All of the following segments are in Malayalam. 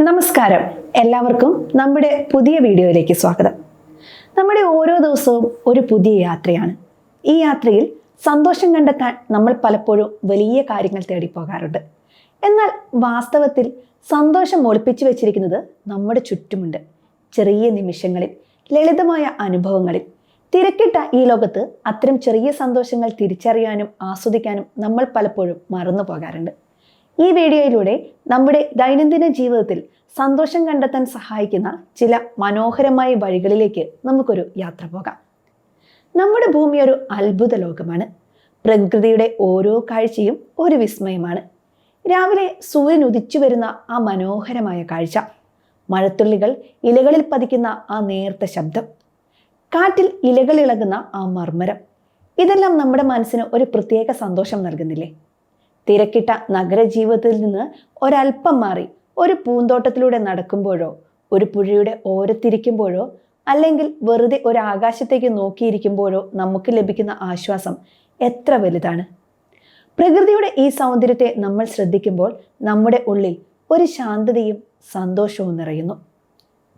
നമസ്കാരം, എല്ലാവർക്കും നമ്മുടെ പുതിയ വീഡിയോയിലേക്ക് സ്വാഗതം. നമ്മുടെ ഓരോ ദിവസവും ഒരു പുതിയ യാത്രയാണ്. ഈ യാത്രയിൽ സന്തോഷം കണ്ടെത്താൻ നമ്മൾ പലപ്പോഴും വലിയ കാര്യങ്ങൾ തേടി പോകാറുണ്ട്. എന്നാൽ വാസ്തവത്തിൽ സന്തോഷം ഒളിപ്പിച്ചു വെച്ചിരിക്കുന്നത് നമ്മുടെ ചുറ്റുമുണ്ട്. ചെറിയ നിമിഷങ്ങളിൽ, ലളിതമായ അനുഭവങ്ങളിൽ. തിരക്കിട്ട ഈ ലോകത്ത് അത്തരം ചെറിയ സന്തോഷങ്ങൾ തിരിച്ചറിയാനും ആസ്വദിക്കാനും നമ്മൾ പലപ്പോഴും മറന്നു പോകാറുണ്ട്. ഈ വീഡിയോയിലൂടെ നമ്മുടെ ദൈനംദിന ജീവിതത്തിൽ സന്തോഷം കണ്ടെത്താൻ സഹായിക്കുന്ന ചില മനോഹരമായ വഴികളിലേക്ക് നമുക്കൊരു യാത്ര പോകാം. നമ്മുടെ ഭൂമി ഒരു അത്ഭുത ലോകമാണ്. പ്രകൃതിയുടെ ഓരോ കാഴ്ചയും ഒരു വിസ്മയമാണ്. രാവിലെ സൂര്യൻ ഉദിച്ചു വരുന്ന ആ മനോഹരമായ കാഴ്ച, മഴത്തുള്ളികൾ ഇലകളിൽ പതിക്കുന്ന ആ നേർത്ത ശബ്ദം, കാറ്റിൽ ഇലകൾ ഇളകുന്ന ആ മർമ്മരം, ഇതെല്ലാം നമ്മുടെ മനസ്സിന് ഒരു പ്രത്യേക സന്തോഷം നൽകുന്നില്ലേ? തിരക്കിട്ട നഗരജീവിതത്തിൽ നിന്ന് ഒരല്പം മാറി ഒരു പൂന്തോട്ടത്തിലൂടെ നടക്കുമ്പോഴോ, ഒരു പുഴയുടെ ഓരത്തിരിക്കുമ്പോഴോ, അല്ലെങ്കിൽ വെറുതെ ഒരു ആകാശത്തേക്ക് നോക്കിയിരിക്കുമ്പോഴോ നമുക്ക് ലഭിക്കുന്ന ആശ്വാസം എത്ര വലുതാണ്. പ്രകൃതിയുടെ ഈ സൗന്ദര്യത്തെ നമ്മൾ ശ്രദ്ധിക്കുമ്പോൾ നമ്മുടെ ഉള്ളിൽ ഒരു ശാന്തതയും സന്തോഷവും നിറയുന്നു.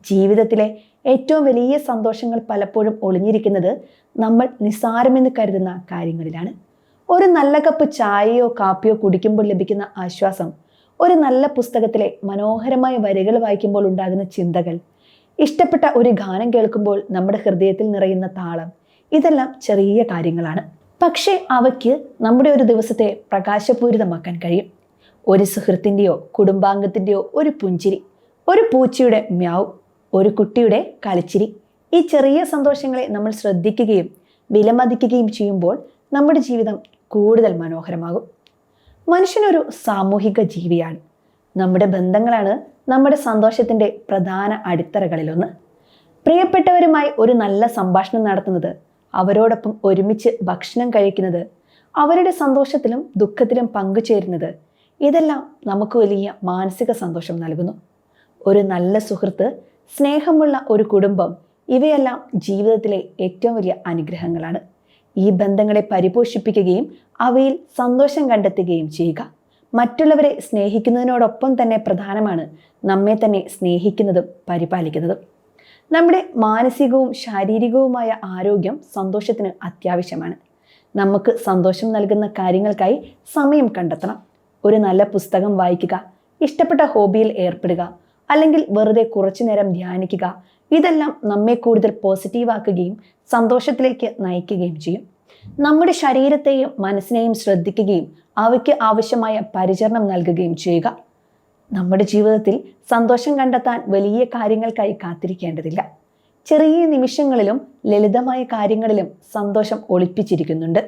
ജീവിതത്തിലെ ഏറ്റവും വലിയ സന്തോഷങ്ങൾ പലപ്പോഴും ഒളിഞ്ഞിരിക്കുന്നത് നമ്മൾ നിസ്സാരമെന്ന് കരുതുന്ന കാര്യങ്ങളിലാണ്. ഒരു നല്ല കപ്പ് ചായയോ കാപ്പിയോ കുടിക്കുമ്പോൾ ലഭിക്കുന്ന ആശ്വാസം, ഒരു നല്ല പുസ്തകത്തിലെ മനോഹരമായ വരികൾ വായിക്കുമ്പോൾ ഉണ്ടാകുന്ന ചിന്തകൾ, ഇഷ്ടപ്പെട്ട ഒരു ഗാനം കേൾക്കുമ്പോൾ നമ്മുടെ ഹൃദയത്തിൽ നിറയുന്ന താളം, ഇതെല്ലാം ചെറിയ കാര്യങ്ങളാണ്. പക്ഷേ അവയ്ക്ക് നമ്മുടെ ഒരു ദിവസത്തെ പ്രകാശപൂരിതമാക്കാൻ കഴിയും. ഒരു സുഹൃത്തിൻ്റെയോ കുടുംബാംഗത്തിൻ്റെയോ ഒരു പുഞ്ചിരി, ഒരു പൂച്ചയുടെ മ്യാവ്, ഒരു കുട്ടിയുടെ കളിച്ചിരി, ഈ ചെറിയ സന്തോഷങ്ങളെ നമ്മൾ ശ്രദ്ധിക്കുകയും വിലമതിക്കുകയും ചെയ്യുമ്പോൾ നമ്മുടെ ജീവിതം കൂടുതൽ മനോഹരമാകും. മനുഷ്യനൊരു സാമൂഹിക ജീവിയാണ്. നമ്മുടെ ബന്ധങ്ങളാണ് നമ്മുടെ സന്തോഷത്തിൻ്റെ പ്രധാന അടിത്തറകളിലൊന്ന്. പ്രിയപ്പെട്ടവരുമായി ഒരു നല്ല സംഭാഷണം നടത്തുന്നത്, അവരോടൊപ്പം ഒരുമിച്ച് ഭക്ഷണം കഴിക്കുന്നത്, അവരുടെ സന്തോഷത്തിലും ദുഃഖത്തിലും പങ്കുചേരുന്നത്, ഇതെല്ലാം നമുക്ക് വലിയ മാനസിക സന്തോഷം നൽകുന്നു. ഒരു നല്ല സുഹൃത്ത്, സ്നേഹമുള്ള ഒരു കുടുംബം, ഇവയെല്ലാം ജീവിതത്തിലെ ഏറ്റവും വലിയ അനുഗ്രഹങ്ങളാണ്. ഈ ബന്ധങ്ങളെ പരിപോഷിപ്പിക്കുകയും അവയിൽ സന്തോഷം കണ്ടെത്തുകയും ചെയ്യുക. മറ്റുള്ളവരെ സ്നേഹിക്കുന്നതിനോടൊപ്പം തന്നെ പ്രധാനമാണ് നമ്മെ തന്നെ സ്നേഹിക്കുന്നതും പരിപാലിക്കുന്നതും. നമ്മുടെ മാനസികവും ശാരീരികവുമായ ആരോഗ്യം സന്തോഷത്തിന് അത്യാവശ്യമാണ്. നമുക്ക് സന്തോഷം നൽകുന്ന കാര്യങ്ങൾക്കായി സമയം കണ്ടെത്തണം. ഒരു നല്ല പുസ്തകം വായിക്കുക, ഇഷ്ടപ്പെട്ട ഹോബിയിൽ ഏർപ്പെടുക, അല്ലെങ്കിൽ വെറുതെ കുറച്ചു നേരം ധ്യാനിക്കുക, ഇതെല്ലാം നമ്മെ കൂടുതൽ പോസിറ്റീവാക്കുകയും സന്തോഷത്തിലേക്ക് നയിക്കുകയും ചെയ്യും. നമ്മുടെ ശരീരത്തെയും മനസ്സിനെയും ശ്രദ്ധിക്കുകയും അവയ്ക്ക് ആവശ്യമായ പരിചരണം നൽകുകയും ചെയ്യുക. നമ്മുടെ ജീവിതത്തിൽ സന്തോഷം കണ്ടെത്താൻ വലിയ കാര്യങ്ങൾക്കായി കാത്തിരിക്കേണ്ടതില്ല. ചെറിയ നിമിഷങ്ങളിലും ലളിതമായ കാര്യങ്ങളിലും സന്തോഷം ഒളിപ്പിച്ചിരിക്കുന്നുണ്ട്.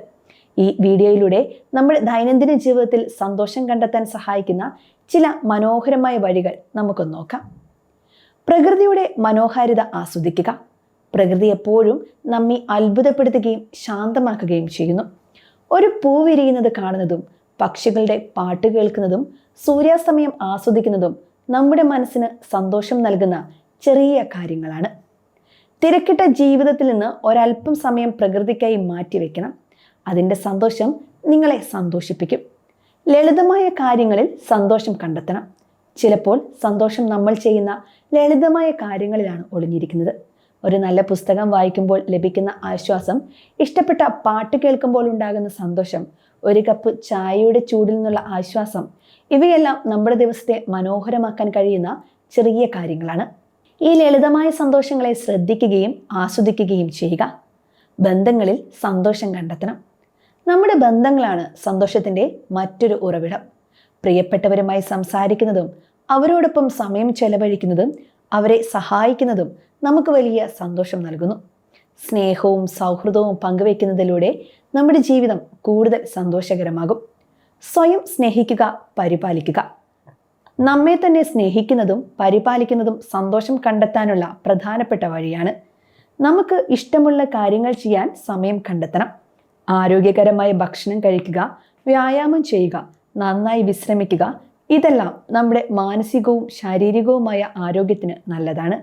ഈ വീഡിയോയിലൂടെ നമ്മുടെ ദൈനംദിന ജീവിതത്തിൽ സന്തോഷം കണ്ടെത്താൻ സഹായിക്കുന്ന ചില മനോഹരമായ വഴികൾ നമുക്കൊന്ന് നോക്കാം. പ്രകൃതിയുടെ മനോഹാരിത ആസ്വദിക്കുക. പ്രകൃതി എപ്പോഴും നമ്മെ അത്ഭുതപ്പെടുത്തുകയും ശാന്തമാക്കുകയും ചെയ്യുന്നു. ഒരു പൂ വിരിയുന്നത് കാണുന്നതും പക്ഷികളുടെ പാട്ട് കേൾക്കുന്നതും സൂര്യാസ്തമയം ആസ്വദിക്കുന്നതും നമ്മുടെ മനസ്സിന് സന്തോഷം നൽകുന്ന ചെറിയ കാര്യങ്ങളാണ്. തിരക്കിട്ട ജീവിതത്തിൽ നിന്ന് ഒരല്പം സമയം പ്രകൃതിക്കായി മാറ്റിവെക്കണം. അതിൻ്റെ സന്തോഷം നിങ്ങളെ സന്തോഷിപ്പിക്കും. ലളിതമായ കാര്യങ്ങളിൽ സന്തോഷം കണ്ടെത്തണം. ചിലപ്പോൾ സന്തോഷം നമ്മൾ ചെയ്യുന്ന ലളിതമായ കാര്യങ്ങളിലാണ് ഒളിഞ്ഞിരിക്കുന്നത്. ഒരു നല്ല പുസ്തകം വായിക്കുമ്പോൾ ലഭിക്കുന്ന ആശ്വാസം, ഇഷ്ടപ്പെട്ട പാട്ട് കേൾക്കുമ്പോൾ ഉണ്ടാകുന്ന സന്തോഷം, ഒരു കപ്പ് ചായയുടെ ചൂടിൽ നിന്നുള്ള ആശ്വാസം, ഇവയെല്ലാം നമ്മുടെ ദിവസത്തെ മനോഹരമാക്കാൻ കഴിയുന്ന ചെറിയ കാര്യങ്ങളാണ്. ഈ ലളിതമായ സന്തോഷങ്ങളെ ശ്രദ്ധിക്കുകയും ആസ്വദിക്കുകയും ചെയ്യുക. ബന്ധങ്ങളിൽ സന്തോഷം കണ്ടെത്തണം. നമ്മുടെ ബന്ധങ്ങളാണ് സന്തോഷത്തിൻ്റെ മറ്റൊരു ഉറവിടം. പ്രിയപ്പെട്ടവരുമായി സംസാരിക്കുന്നതും അവരോടൊപ്പം സമയം ചെലവഴിക്കുന്നതും അവരെ സഹായിക്കുന്നതും നമുക്ക് വലിയ സന്തോഷം നൽകുന്നു. സ്നേഹവും സൗഹൃദവും പങ്കുവയ്ക്കുന്നതിലൂടെ നമ്മുടെ ജീവിതം കൂടുതൽ സന്തോഷകരമാകും. സ്വയം സ്നേഹിക്കുക, പരിപാലിക്കുക. നമ്മെ തന്നെ സ്നേഹിക്കുന്നതും പരിപാലിക്കുന്നതും സന്തോഷം കണ്ടെത്താനുള്ള പ്രധാനപ്പെട്ട വഴിയാണ്. നമുക്ക് ഇഷ്ടമുള്ള കാര്യങ്ങൾ ചെയ്യാൻ സമയം കണ്ടെത്തണം. ആരോഗ്യകരമായ ഭക്ഷണം കഴിക്കുക, വ്യായാമം ചെയ്യുക, നന്നായി വിശ്രമിക്കുക, ഇതെല്ലാം നമ്മുടെ മാനസികവും ശാരീരികവുമായ ആരോഗ്യത്തിന് നല്ലതാണ്.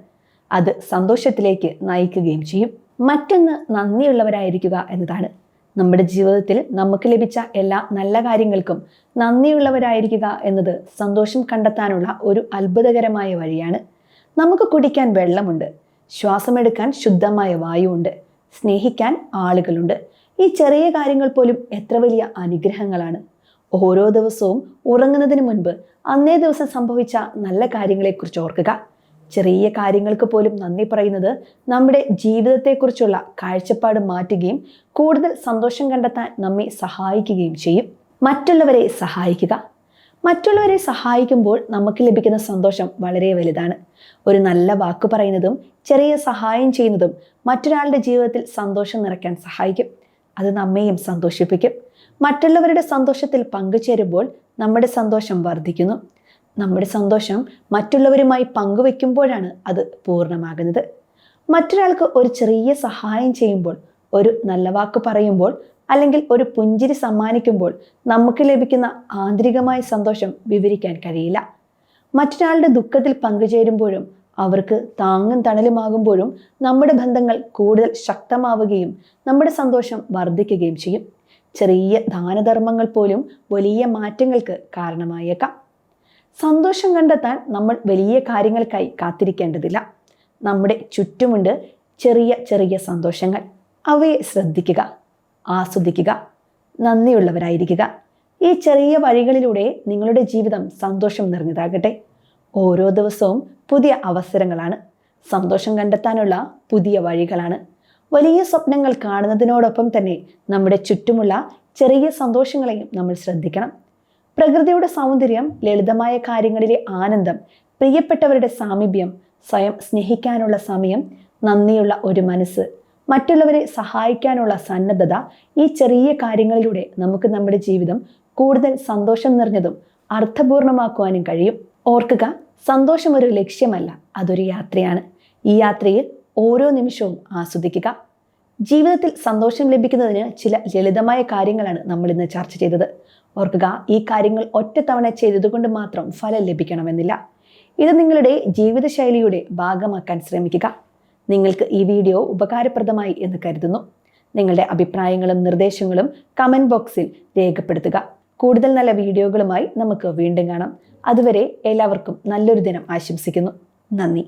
അത് സന്തോഷത്തിലേക്ക് നയിക്കുകയും ചെയ്യും. മറ്റൊന്ന് നന്ദിയുള്ളവരായിരിക്കുക എന്നതാണ്. നമ്മുടെ ജീവിതത്തിൽ നമുക്ക് ലഭിച്ച എല്ലാ നല്ല കാര്യങ്ങൾക്കും നന്ദിയുള്ളവരായിരിക്കുക എന്നത് സന്തോഷം കണ്ടെത്താനുള്ള ഒരു അത്ഭുതകരമായ വഴിയാണ്. നമുക്ക് കുടിക്കാൻ വെള്ളമുണ്ട്, ശ്വാസമെടുക്കാൻ ശുദ്ധമായ വായുവുണ്ട്, സ്നേഹിക്കാൻ ആളുകളുണ്ട്. ഈ ചെറിയ കാര്യങ്ങൾ പോലും എത്ര വലിയ അനുഗ്രഹങ്ങളാണ്. ഓരോ ദിവസവും ഉറങ്ങുന്നതിന് മുൻപ് അന്നേ ദിവസം സംഭവിച്ച നല്ല കാര്യങ്ങളെക്കുറിച്ച് ഓർക്കുക. ചെറിയ കാര്യങ്ങൾക്ക് പോലും നന്ദി പറയുന്നത് നമ്മുടെ ജീവിതത്തെക്കുറിച്ചുള്ള കാഴ്ചപ്പാട് മാറ്റുകയും കൂടുതൽ സന്തോഷം കണ്ടെത്താൻ നമ്മെ സഹായിക്കുകയും ചെയ്യും. മറ്റുള്ളവരെ സഹായിക്കുക. മറ്റുള്ളവരെ സഹായിക്കുമ്പോൾ നമുക്ക് ലഭിക്കുന്ന സന്തോഷം വളരെ വലുതാണ്. ഒരു നല്ല വാക്ക് പറയുന്നതും ചെറിയ സഹായം ചെയ്യുന്നതും മറ്റൊരാളുടെ ജീവിതത്തിൽ സന്തോഷം നിറയ്ക്കാൻ സഹായിക്കും. അത് നമ്മെയും സന്തോഷിപ്പിക്കും. മറ്റുള്ളവരുടെ സന്തോഷത്തിൽ പങ്കുചേരുമ്പോൾ നമ്മുടെ സന്തോഷം വർദ്ധിക്കുന്നു. നമ്മുടെ സന്തോഷം മറ്റുള്ളവരുമായി പങ്കുവെക്കുമ്പോഴാണ് അത് പൂർണ്ണമാകുന്നത്. മറ്റൊരാൾക്ക് ഒരു ചെറിയ സഹായം ചെയ്യുമ്പോൾ, ഒരു നല്ല വാക്ക് പറയുമ്പോൾ, അല്ലെങ്കിൽ ഒരു പുഞ്ചിരി സമ്മാനിക്കുമ്പോൾ നമുക്ക് ലഭിക്കുന്ന ആന്തരികമായ സന്തോഷം വിവരിക്കാൻ കഴിയില്ല. മറ്റൊരാളുടെ ദുഃഖത്തിൽ പങ്കുചേരുമ്പോഴും അവർക്ക് താങ്ങും തണലുമാകുമ്പോഴും നമ്മുടെ ബന്ധങ്ങൾ കൂടുതൽ ശക്തമാവുകയും നമ്മുടെ സന്തോഷം വർദ്ധിക്കുകയും ചെയ്യും. ചെറിയ ദാനധർമ്മങ്ങൾ പോലും വലിയ മാറ്റങ്ങൾക്ക് കാരണമായേക്കാം. സന്തോഷം കണ്ടെത്താൻ നമ്മൾ വലിയ കാര്യങ്ങൾക്കായി കാത്തിരിക്കേണ്ടതില്ല. നമ്മുടെ ചുറ്റുമുണ്ട് ചെറിയ ചെറിയ സന്തോഷങ്ങൾ. അവയെ ശ്രദ്ധിക്കുക, ആസ്വദിക്കുക, നന്ദിയുള്ളവരായിരിക്കുക. ഈ ചെറിയ വഴികളിലൂടെ നിങ്ങളുടെ ജീവിതം സന്തോഷം നിറഞ്ഞതാകട്ടെ. ഓരോ ദിവസവും പുതിയ അവസരങ്ങളാണ്, സന്തോഷം കണ്ടെത്താനുള്ള പുതിയ വഴികളാണ്. വലിയ സ്വപ്നങ്ങൾ കാണുന്നതിനോടൊപ്പം തന്നെ നമ്മുടെ ചുറ്റുമുള്ള ചെറിയ സന്തോഷങ്ങളെയും നമ്മൾ ശ്രദ്ധിക്കണം. പ്രകൃതിയുടെ സൗന്ദര്യം, ലളിതമായ കാര്യങ്ങളിലെ ആനന്ദം, പ്രിയപ്പെട്ടവരുടെ സാമീപ്യം, സ്വയം സ്നേഹിക്കാനുള്ള സമയം, നന്ദിയുള്ള ഒരു മനസ്സ്, മറ്റുള്ളവരെ സഹായിക്കാനുള്ള സന്നദ്ധത, ഈ ചെറിയ കാര്യങ്ങളിലൂടെ നമുക്ക് നമ്മുടെ ജീവിതം കൂടുതൽ സന്തോഷം നിറഞ്ഞതും അർത്ഥപൂർണമാക്കുവാനും കഴിയും. ഓർക്കുക, സന്തോഷം ഒരു ലക്ഷ്യമല്ല, അതൊരു യാത്രയാണ്. ഈ യാത്രയിൽ ഓരോ നിമിഷവും ആസ്വദിക്കുക. ജീവിതത്തിൽ സന്തോഷം ലഭിക്കുന്നതിന് ചില ലളിതമായ കാര്യങ്ങളാണ് നമ്മൾ ഇന്ന് ചർച്ച ചെയ്തത്. ഓർക്കുക, ഈ കാര്യങ്ങൾ ഒറ്റത്തവണ ചെയ്തതുകൊണ്ട് മാത്രം ഫലം ലഭിക്കണമെന്നില്ല. ഇത് നിങ്ങളുടെ ജീവിതശൈലിയുടെ ഭാഗമാക്കാൻ ശ്രമിക്കുക. നിങ്ങൾക്ക് ഈ വീഡിയോ ഉപകാരപ്രദമായി എന്ന് കരുതുന്നു. നിങ്ങളുടെ അഭിപ്രായങ്ങളും നിർദ്ദേശങ്ങളും കമൻറ്റ് ബോക്സിൽ രേഖപ്പെടുത്തുക. കൂടുതൽ നല്ല വീഡിയോകളുമായി നമുക്ക് വീണ്ടും കാണാം. അതുവരെ എല്ലാവർക്കും നല്ലൊരു ദിനം ആശംസിക്കുന്നു. നന്ദി.